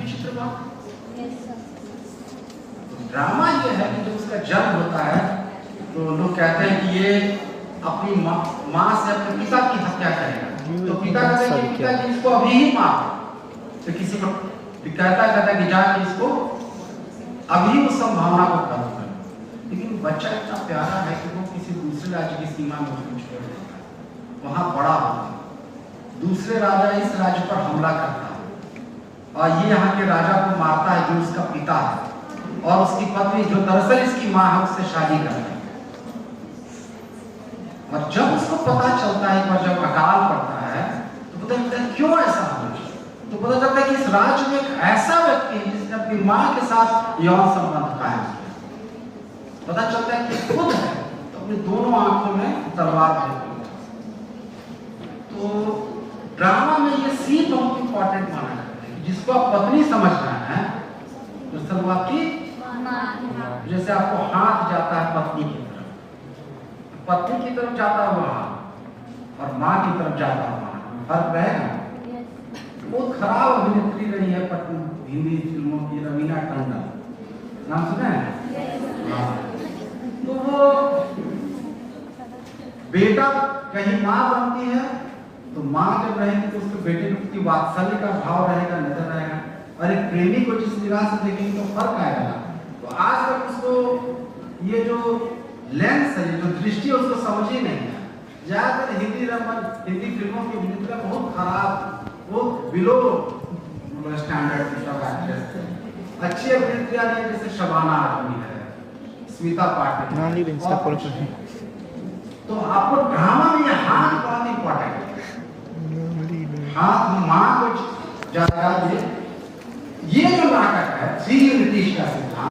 विचित्र बात। ड्रामा ये है कि जब उसका जन्म होता है तो लोग कहते हैं कि ये अपनी माँ से अपने पिता की हत्या करेगा, तो पिता कहते हैं कि पिता जी इसको अभी ही मार, तो किसी को कहता है कि जाके इसको अभी उस संभावना को खत्म कर। लेकिन बच्चा इतना प्यारा है कि वो किसी दूसरे राज्य की सीमा में उसको छोड़ देता है, वहां बड़ा होता है, दूसरे राजा इस राज्य पर हमला करता है और ये यहाँ के राजा को मारता है जो उसका पिता है, और उसकी पत्नी जो दरअसल इसकी माँ है उससे शादी करता है। और जब उसको पता चलता है, और जब अकाल पड़ता है तो पता चलता है क्यों ऐसा हो, तो पता चलता है कि इस राज्य में एक ऐसा व्यक्ति है जिसने अपनी माँ के साथ यौन संबंध कायम किया। पता चलता है कि खुद है तो अपनी दोनों आंखों में तलवार फेंकी। तो ड्रामा में ये सीन बहुत इंपॉर्टेंट माना जाता है, जिसको आप पत्नी समझ रहे हैं तो वो आपकी, जैसे आपको हाथ जाता है पत्नी की तरफ, पत्नी की तरफ जाता है वहां और माँ की तरफ जाता है वहां, फर्क रहेगा। बहुत खराब अभिनेत्री रही है हिंदी फिल्मों की रवीना टंडन, नाम सुना है? तो वो बेटा कहीं माँ बनती है तो माँ जब रहेगी तो उसके बेटे के प्रति वात्सल्य का भाव रहेगा, नजर रहेगा, और एक प्रेमी को जिस निगाह से देखेंगे तो फर्क आएगा ना। तो आज तक उसको ये जो लेंस है, जो दृष्टि है, उसको समझ ही नहीं है। ज्यादातर हिंदी फिल्मों की अभिनेत्री बहुत खराब, वो बिलो स्टैंडर्ड की सब एक्ट्रेस। अच्छी अभिनेत्रियां नहीं, जैसे शबाना आजमी है, स्मिता पाटिल। तो आपको ड्रामा में ये हाथ बहुत इंपॉर्टेंट है, हाथ माँ को ज्यादा। ये जो नाटक है 3 यूनिटीज का सिद्धांत